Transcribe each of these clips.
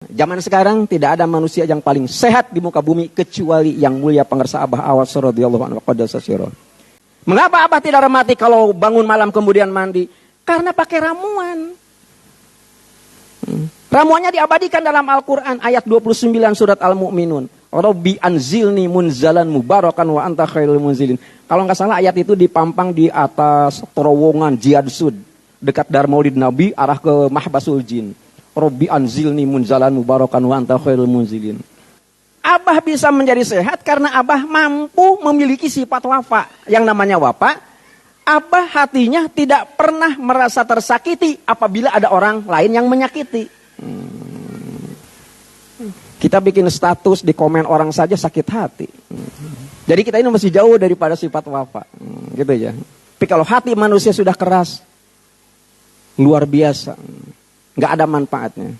Zaman sekarang tidak ada manusia yang paling sehat di muka bumi kecuali yang mulia pengersa Abah Awas radhiyallahu anhu qaddasa sirah. Mengapa Abah tidak remati kalau bangun malam kemudian mandi? Karena pakai ramuan. Ramuannya diabadikan dalam Al-Quran ayat 29 surat Al-Mu'minun. Rabbi anzilni munzalan mubarakan wa anta khairul munzilin. Kalau nggak salah ayat itu dipampang di atas terowongan Jihad Sud dekat Darmaulid Nabi arah ke Mahbasul Jin. Rabbi anzilni munzalan mubarakan wa anta khairul munzilin. Abah bisa menjadi sehat karena Abah mampu memiliki sifat wafa. Yang namanya wafa, Abah hatinya tidak pernah merasa tersakiti apabila ada orang lain yang menyakiti. Kita bikin status di komen orang saja sakit hati. Jadi kita ini masih jauh daripada sifat wafa. Gitu ya. Tapi kalau hati manusia sudah keras, luar biasa. Nggak ada manfaatnya.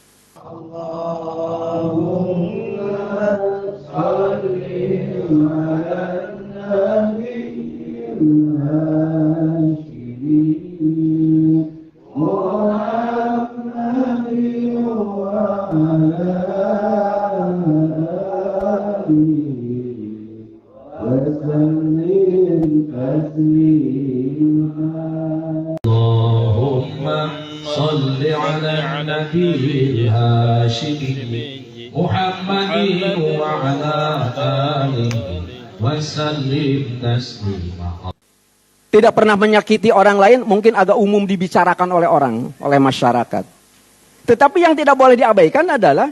Salli ala nabi Hashimi Muhammadin wa ala alihi wa sallim taslima. Tidak pernah menyakiti orang lain mungkin agak umum dibicarakan oleh orang, oleh masyarakat. Tetapi yang tidak boleh diabaikan adalah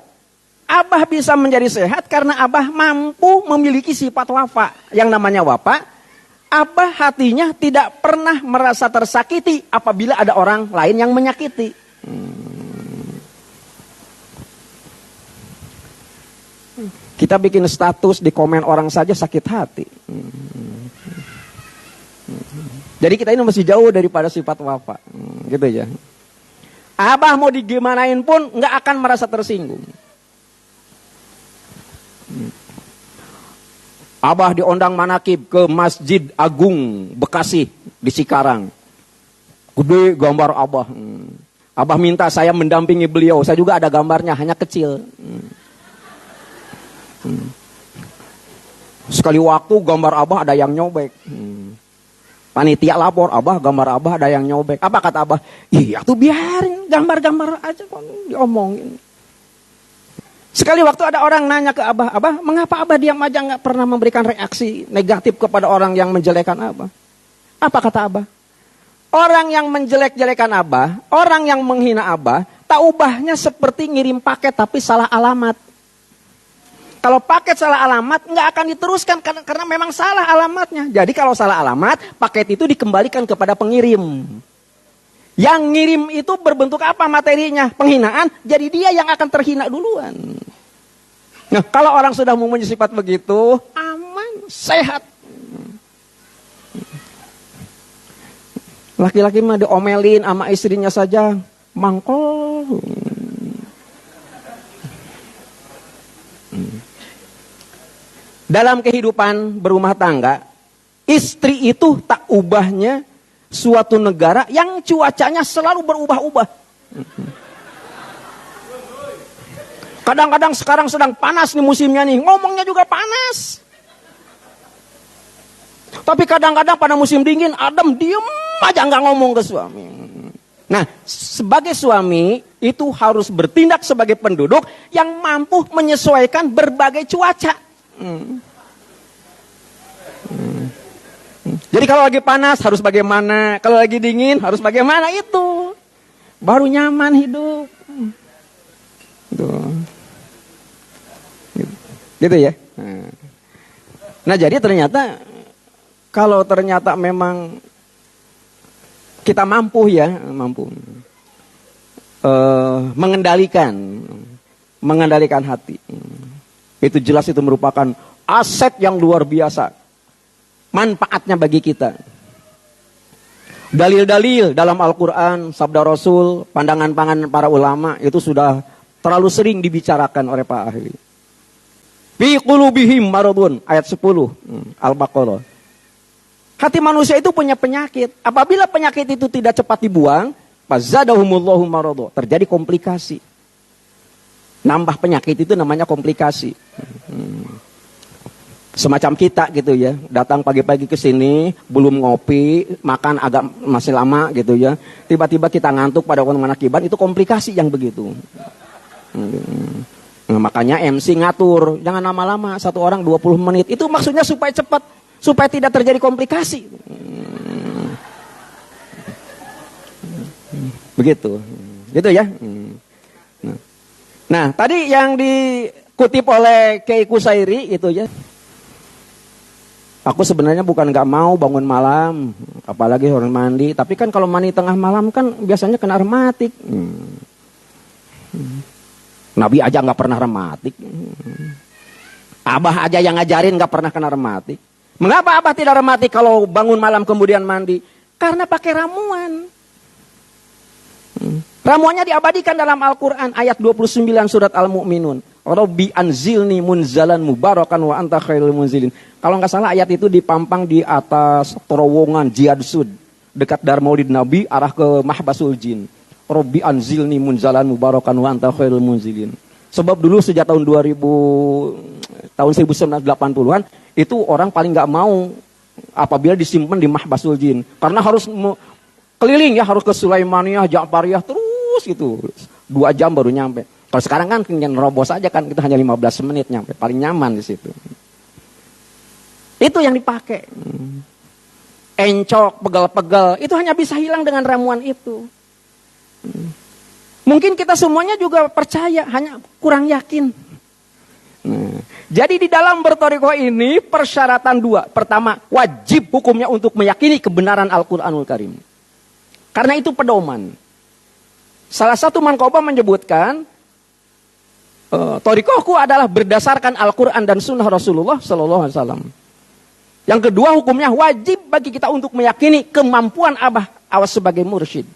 Abah bisa menjadi sehat karena Abah mampu memiliki sifat wafa. Yang namanya wafa, Abah hatinya tidak pernah merasa tersakiti apabila ada orang lain yang menyakiti. Kita bikin status di komen orang saja sakit hati. Jadi kita ini masih jauh daripada sifat wafa. Gitu ya. Abah mau digimanain pun nggak akan merasa tersinggung. Abah diundang manakib ke Masjid Agung Bekasi di Cikarang. Gede gambar Abah. Abah minta saya mendampingi beliau. Saya juga ada gambarnya, hanya kecil. Sekali waktu gambar Abah ada yang nyobek. Panitia lapor, Abah gambar Abah ada yang nyobek. Apa kata Abah? Iya tuh biarin, gambar-gambar aja kok diomongin. Sekali waktu ada orang nanya ke Abah, Abah mengapa Abah diam aja nggak pernah memberikan reaksi negatif kepada orang yang menjelekan Abah? Apa kata Abah? Orang yang menjelek-jelekan Abah, orang yang menghina Abah, tak ubahnya seperti ngirim paket tapi salah alamat. Kalau paket salah alamat nggak akan diteruskan karena memang salah alamatnya. Jadi kalau salah alamat, paket itu dikembalikan kepada pengirim. Yang ngirim itu berbentuk apa materinya? Penghinaan, jadi dia yang akan terhina duluan. Nah, kalau orang sudah mempunyai sifat begitu, aman, sehat. Laki-laki mah diomelin sama istrinya saja, mangkol. Dalam kehidupan berumah tangga, istri itu tak ubahnya suatu negara yang cuacanya selalu berubah-ubah. Kadang-kadang sekarang sedang panas nih musimnya nih, ngomongnya juga panas. Tapi kadang-kadang pada musim dingin, adem, diem aja nggak ngomong ke suami. Nah, sebagai suami itu harus bertindak sebagai penduduk yang mampu menyesuaikan berbagai cuaca. Jadi kalau lagi panas harus bagaimana, kalau lagi dingin harus bagaimana, itu baru nyaman hidup. Gitu ya. Nah jadi ternyata kalau ternyata memang kita mampu mengendalikan hati, itu jelas itu merupakan aset yang luar biasa. Manfaatnya bagi kita. Dalil-dalil dalam Al-Quran, sabda Rasul, pandangan-pandangan para ulama itu sudah terlalu sering dibicarakan oleh Pak Ahli. Fi qulubihim maradun, ayat 10 Al-Baqarah. Hati manusia itu punya penyakit. Apabila penyakit itu tidak cepat dibuang, fazadahumullahu maradu, terjadi komplikasi. Nambah penyakit itu namanya komplikasi. Semacam kita gitu ya, datang pagi-pagi ke sini, belum ngopi, makan agak masih lama gitu ya. Tiba-tiba kita ngantuk pada waktu mengakibat, itu komplikasi yang begitu. Nah, makanya MC ngatur, jangan lama-lama, satu orang 20 menit. Itu maksudnya supaya cepat, supaya tidak terjadi komplikasi. Begitu. Gitu ya. Nah, tadi yang dikutip oleh Kiai Kusairi itu ya. Aku sebenarnya bukan nggak mau bangun malam, apalagi orang mandi. Tapi kan kalau mandi tengah malam kan biasanya kena rematik. Nabi aja nggak pernah rematik. Abah aja yang ngajarin nggak pernah kena rematik. Mengapa Abah tidak rematik kalau bangun malam kemudian mandi? Karena pakai ramuan. Ramuannya diabadikan dalam Al-Quran ayat 29 surat Al-Mu'minun. Rabbi anzilni munzalan mubarakan wa anta khairul munzilin. Kalau nggak salah ayat itu dipampang di atas terowongan Jihad Sud, dekat Dar Maulid Nabi arah ke Mahbasul Jin. Rabbi anzilni munzalan mubarakan wa anta khairul munzilin. Sebab dulu sejak tahun 1980-an itu orang paling nggak mau apabila disimpan di Mahbasul Jin, karena harus keliling ya, harus ke Sulaimaniyah, Ja'fariyah terus gitu. 2 jam baru nyampe. Kalau sekarang kan nerobos aja kan, kita hanya 15 menit nyampe, paling nyaman di situ. Itu yang dipakai. Encok, pegal-pegal, itu hanya bisa hilang dengan ramuan itu. Mungkin kita semuanya juga percaya, hanya kurang yakin. Jadi di dalam bertoriko ini persyaratan 2. Pertama, wajib hukumnya untuk meyakini kebenaran Al-Quranul Karim. Karena itu pedoman. Salah satu manqobah menyebutkan, torikohku adalah berdasarkan Al-Quran dan Sunnah Rasulullah Sallallahu Alaihi Wasallam. Yang kedua, hukumnya wajib bagi kita untuk meyakini kemampuan Abah Awas sebagai mursyid.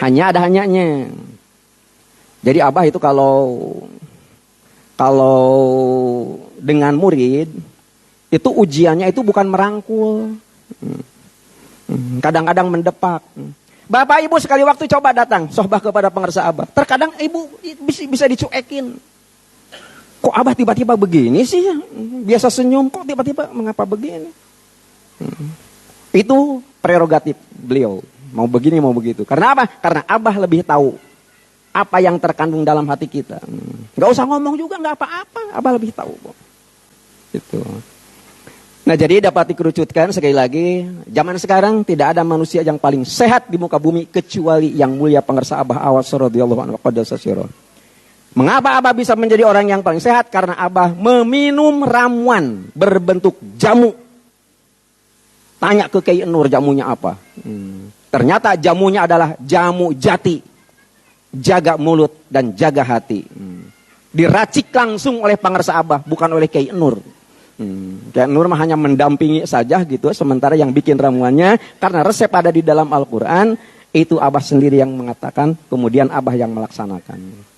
Hanya ada hanyanya. Jadi Abah itu kalau dengan murid itu ujiannya itu bukan merangkul, kadang-kadang mendepak. Bapak ibu sekali waktu coba datang sohbah kepada pengersa Abah. Terkadang ibu bisa dicuekin. Kok Abah tiba-tiba begini sih? Biasa senyum, kok tiba-tiba mengapa begini? Itu prerogatif beliau. Mau begini, mau begitu. Karena apa? Karena Abah lebih tahu apa yang terkandung dalam hati kita. Gak usah ngomong juga, gak apa-apa. Abah lebih tahu kok. Itu. Nah, jadi dapat dikerucutkan sekali lagi, zaman sekarang tidak ada manusia yang paling sehat di muka bumi kecuali yang mulia pengersa Abah Awas radhiyallahu anhu qadasa sirah. Mengapa Abah bisa menjadi orang yang paling sehat? Karena Abah meminum ramuan berbentuk jamu. Tanya ke Kiai Nur jamunya apa? Ternyata jamunya adalah jamu jati. Jaga mulut dan jaga hati. Diracik langsung oleh pengersa Abah, bukan oleh Kiai Nur. Kiai Nur mah hanya mendampingi saja gitu, sementara yang bikin ramuannya karena resep ada di dalam Al-Quran, itu Abah sendiri yang mengatakan, kemudian Abah yang melaksanakan.